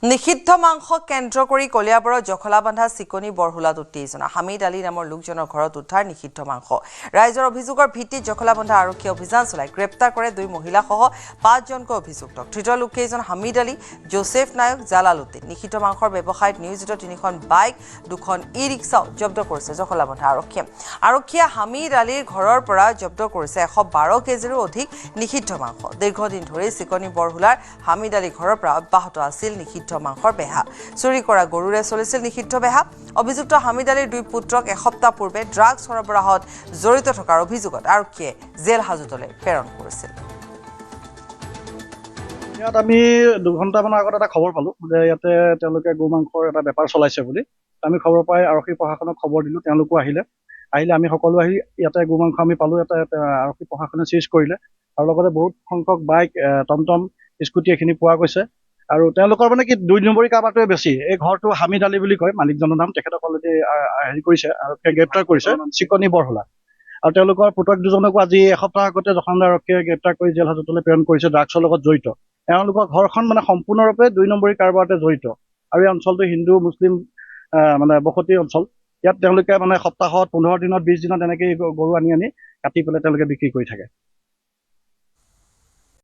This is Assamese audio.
নিষিদ্ধ মাংস কেন্দ্ৰ কৰি কলিয়াবৰৰ জখলাবান্ধা চিকনি বৰহুলাত উত্তেজনা হামিদ আলী নামৰ লোকজনৰ ঘৰত উদ্ধাৰ নিষিদ্ধ মাংস ৰাইজৰ অভিযোগৰ ভিত্তিত জখলাবান্ধা আৰক্ষী অভিযান চলাই গ্ৰেপ্তাৰ কৰে 2 মহিলাসহ 5জনকৈ অভিযুক্ত ধৃত লোককেইজন হামিদ আলী জোসেফ নায়ক জালালুদ্দিন নিষিদ্ধ মাংসৰ ব্যৱসায়ত নিয়োজিত 3খন বাইক 2খন ই-ৰিক্সাও জব্দ কৰিছে জখলাবান্ধা আৰক্ষীয়ে হামিদ আলীৰ ঘৰৰ পৰা জব্দ কৰিছে 112 কেজিৰো অধিক নিষিদ্ধ মাংস দীৰ্ঘদিন ধৰি চিকনি বৰহুলাৰ হামিদ আলী ঘৰৰ পৰা অব্যাহত আছিল নিষিদ্ধ মাংসৰ বেহা চুৰি কৰা গৰুৰে চলিছিল নিষিদ্ধ বেহা অভিযুক্ত হামিদ আলীৰ 2 পুত্ৰক এসপ্তাহ পূৰ্বে ড্ৰাগছ সৰবৰাহত জড়িত থকাৰ অভিযোগত আৰক্ষীয়ে জেল হাজতলৈ প্ৰেৰণ কৰিছিল ইয়াত আমি 2 ঘণ্টামানৰ আগত এটা খবৰ পালো যে ইয়াতে তেওঁলোকে গো মাংসৰ এটা বেপাৰ চলাইছে বুলি আমি খবৰ পাই আৰক্ষী প্ৰশাসনক খবৰ দিলো তেওঁলোকো আহিলে আমি সকলো আহি ইয়াতে গো মাংস আমি পালো এটা আৰক্ষী প্ৰশাসনে সিজ কৰিলে আৰু লগতে বহুত সংখ্যক বাইক টমটম স্কুটি এখিনি পোৱা গৈছে আৰু তেওঁলোকৰ মানে কি 2 নম্বৰী কাবাটোৱে বেছি এই ঘৰটো হামিদ আলী বুলি কয় মালিকজনৰ নাম তেখেতক অলৰেডি হেৰি কৰিছে আৰু গ্ৰেপ্তাৰ কৰিছে চিকনি বৰহুলা আৰু তেওঁলোকৰ পুতক দুজনকো আজি এসপ্তাহ আগতে জখলাবান্ধা আৰক্ষীয়ে গ্ৰেপ্তাৰ কৰি জেল হাজতলৈ প্ৰেৰণ কৰিছে ড্ৰাগছৰ লগত জড়িত তেওঁলোকৰ ঘৰখন মানে সম্পূৰ্ণৰূপে 2 নম্বৰী কাৰবাৰতে জড়িত আৰু এই অঞ্চলটো হিন্দু মুছলিম মানে বসতি অঞ্চল ইয়াত তেওঁলোকে মানে সপ্তাহত 15 দিনত 20 দিনত এনেকৈ গৰু আনি কাটি পেলাই তেওঁলোকে বিক্ৰী কৰি থাকে